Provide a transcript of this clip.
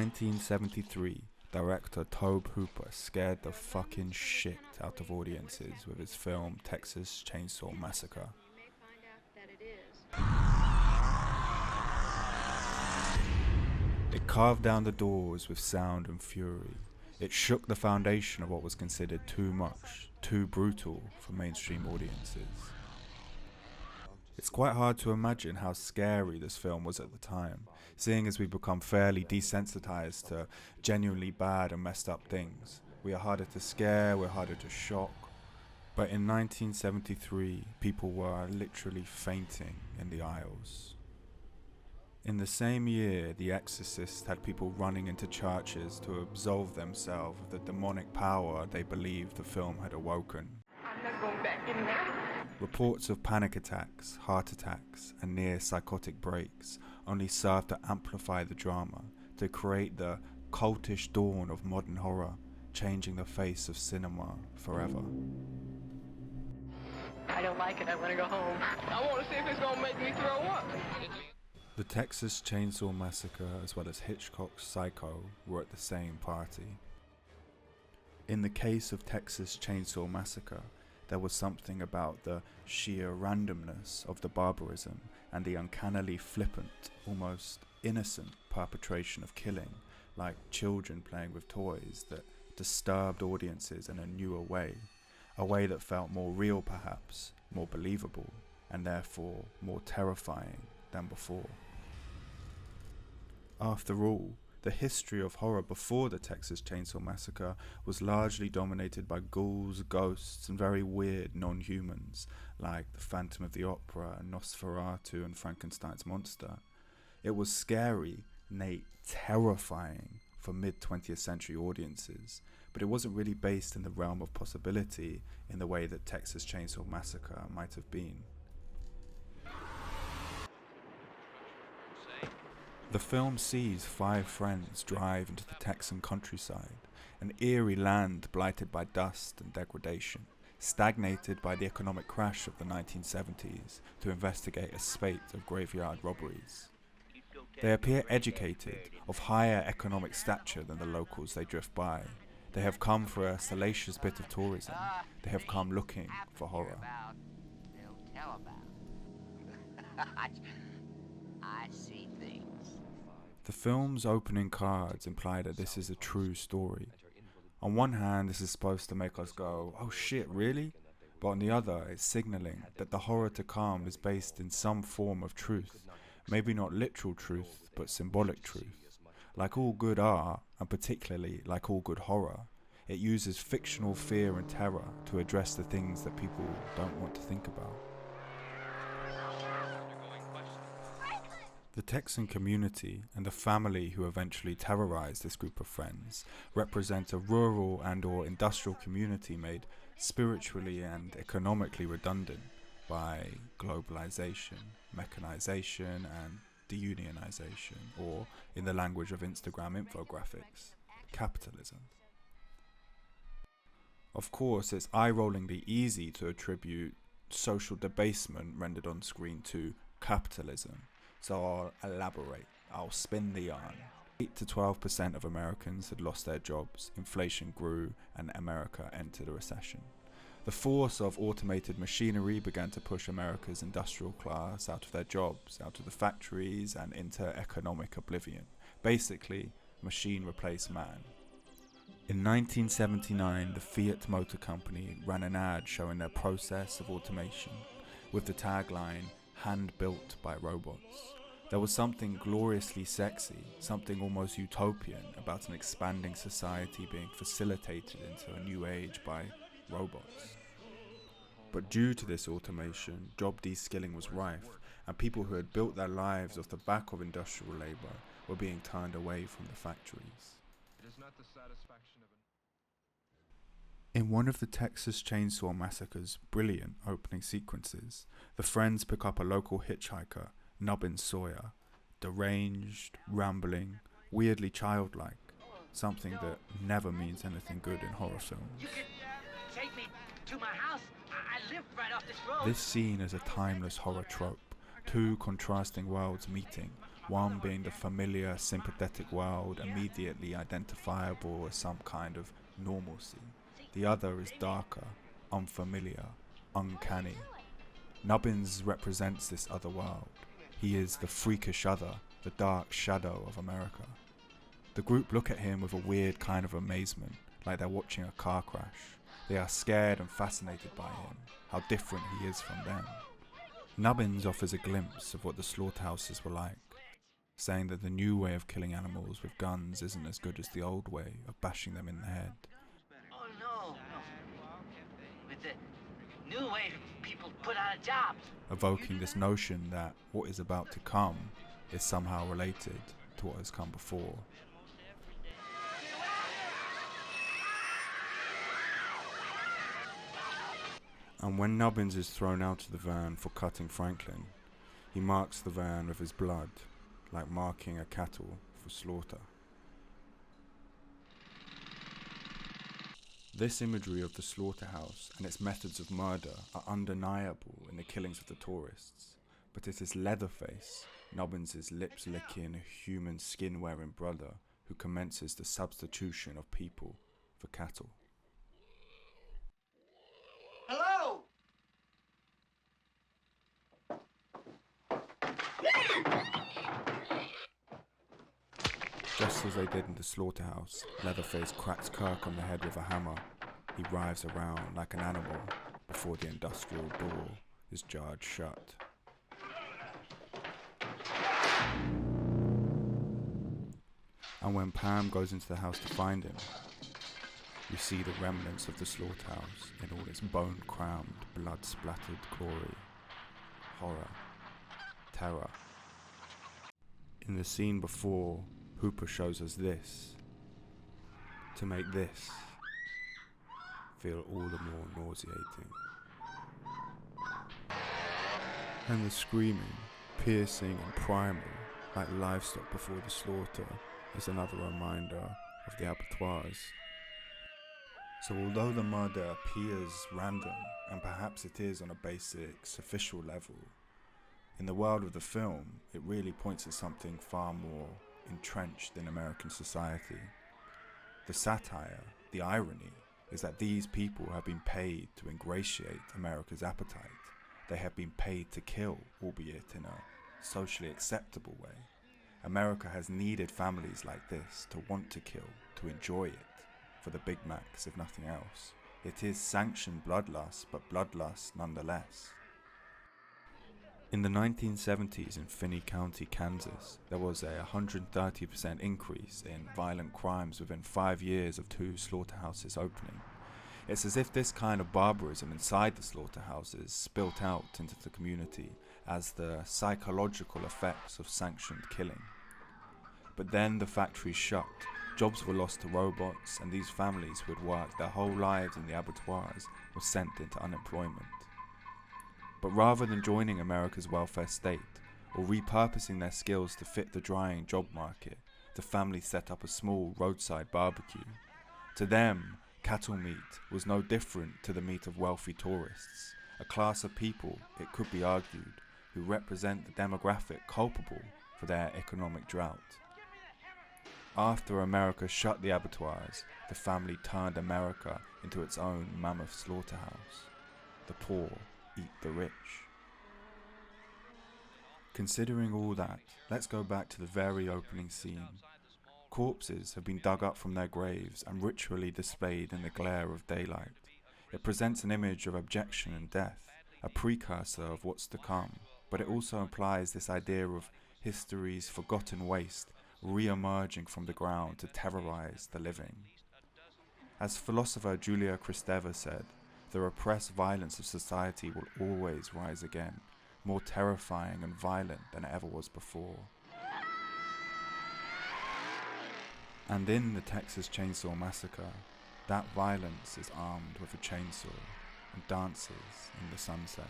1973, director Tobe Hooper scared the fucking shit out of audiences with his film Texas Chainsaw Massacre. It carved down the doors with sound and fury. It shook the foundation of what was considered too much, too brutal for mainstream audiences. It's quite hard to imagine how scary this film was at the time, seeing as we've become fairly desensitized to genuinely bad and messed up things. We are harder to scare, we're harder to shock. But in 1973, people were literally fainting in the aisles. In the same year, The Exorcist had people running into churches to absolve themselves of the demonic power they believed the film had awoken. I'm not going back in there. Reports of panic attacks, heart attacks, and near psychotic breaks only served to amplify the drama, to create the cultish dawn of modern horror, changing the face of cinema forever. I don't like it. I want to go home. I want to see if it's going to make me throw up. The Texas Chainsaw Massacre, as well as Hitchcock's Psycho, were at the same party. In the case of Texas Chainsaw Massacre, there was something about the sheer randomness of the barbarism and the uncannily flippant, almost innocent perpetration of killing, like children playing with toys, that disturbed audiences in a newer way, a way that felt more real perhaps, more believable, and therefore more terrifying than before. After all, the history of horror before the Texas Chainsaw Massacre was largely dominated by ghouls, ghosts, and very weird non-humans, like the Phantom of the Opera, Nosferatu, and Frankenstein's monster. It was scary, nay, terrifying for mid-20th century audiences, but it wasn't really based in the realm of possibility in the way that Texas Chainsaw Massacre might have been. The film sees 5 friends drive into the Texan countryside, an eerie land blighted by dust and degradation, stagnated by the economic crash of the 1970s, to investigate a spate of graveyard robberies. They appear educated, of higher economic stature than the locals they drift by. They have come for a salacious bit of tourism. They have come looking for horror. I see things. The film's opening cards imply that this is a true story. On one hand, this is supposed to make us go, oh shit, really? But on the other, it's signalling that the horror to come is based in some form of truth. Maybe not literal truth, but symbolic truth. Like all good art, and particularly like all good horror, it uses fictional fear and terror to address the things that people don't want to think about. The Texan community and the family who eventually terrorized this group of friends represent a rural and/or industrial community made spiritually and economically redundant by globalization, mechanization, and deunionization, or, in the language of Instagram infographics, capitalism. Of course, it's eye-rollingly easy to attribute social debasement rendered on screen to capitalism. So I'll elaborate. I'll spin the yarn. 8 to 12% of Americans had lost their jobs, inflation grew, and America entered a recession. The force of automated machinery began to push America's industrial class out of their jobs, out of the factories, and into economic oblivion. Basically, machine replaced man. In 1979, the Fiat Motor Company ran an ad showing their process of automation, with the tagline, hand-built by robots. There was something gloriously sexy, something almost utopian about an expanding society being facilitated into a new age by robots. But due to this automation, job de-skilling was rife, and people who had built their lives off the back of industrial labour were being turned away from the factories. It is not the satisfaction of In one of the Texas Chainsaw Massacre's brilliant opening sequences, the friends pick up a local hitchhiker, Nubbin Sawyer, deranged, rambling, weirdly childlike, something that never means anything good in horror films. You can take me to my house. I live right off this road. This scene is a timeless horror trope, 2 contrasting worlds meeting, one being the familiar, sympathetic world immediately identifiable as some kind of normalcy. The other is darker, unfamiliar, uncanny. Nubbins represents this other world. He is the freakish other, the dark shadow of America. The group look at him with a weird kind of amazement, like they're watching a car crash. They are scared and fascinated by him, how different he is from them. Nubbins offers a glimpse of what the slaughterhouses were like, saying that the new way of killing animals with guns isn't as good as the old way of bashing them in the head. Oh, no. With the new way people put out of jobs. Evoking this notion that what is about to come is somehow related to what has come before. And when Nubbins is thrown out of the van for cutting Franklin, he marks the van with his blood, like marking a cattle for slaughter. This imagery of the slaughterhouse and its methods of murder are undeniable in the killings of the tourists, but it is Leatherface, Nubbins' lips-licking, human skin-wearing brother, who commences the substitution of people for cattle. Hello? Just as they did in the slaughterhouse, Leatherface cracks Kirk on the head with a hammer. He writhes around like an animal before the industrial door is jarred shut. And when Pam goes into the house to find him, we see the remnants of the slaughterhouse in all its bone-crammed, blood-splattered glory, horror, terror. In the scene before, Hooper shows us this, to make this feel all the more nauseating. And the screaming, piercing and primal, like livestock before the slaughter, is another reminder of the abattoirs. So although the murder appears random, and perhaps it is on a basic, superficial level, in the world of the film, it really points at something far more entrenched in American society. The satire, the irony, is that these people have been paid to ingratiate America's appetite. They have been paid to kill, albeit in a socially acceptable way. America has needed families like this to want to kill, to enjoy it, for the Big Macs if nothing else. It is sanctioned bloodlust, but bloodlust nonetheless. In the 1970s in Finney County, Kansas, there was a 130% increase in violent crimes within 5 years of 2 slaughterhouses opening. It's as if this kind of barbarism inside the slaughterhouses spilt out into the community as the psychological effects of sanctioned killing. But then the factories shut, jobs were lost to robots, and these families who had worked their whole lives in the abattoirs were sent into unemployment. But rather than joining America's welfare state, or repurposing their skills to fit the drying job market, the family set up a small roadside barbecue. To them, cattle meat was no different to the meat of wealthy tourists, a class of people, it could be argued, who represent the demographic culpable for their economic drought. After America shut the abattoirs, the family turned America into its own mammoth slaughterhouse. The poor eat the rich. Considering all that, let's go back to the very opening scene. Corpses have been dug up from their graves and ritually displayed in the glare of daylight. It presents an image of abjection and death, a precursor of what's to come, but it also implies this idea of history's forgotten waste re-emerging from the ground to terrorize the living. As philosopher Julia Kristeva said, the repressed violence of society will always rise again, more terrifying and violent than it ever was before. And in the Texas Chainsaw Massacre, that violence is armed with a chainsaw and dances in the sunset.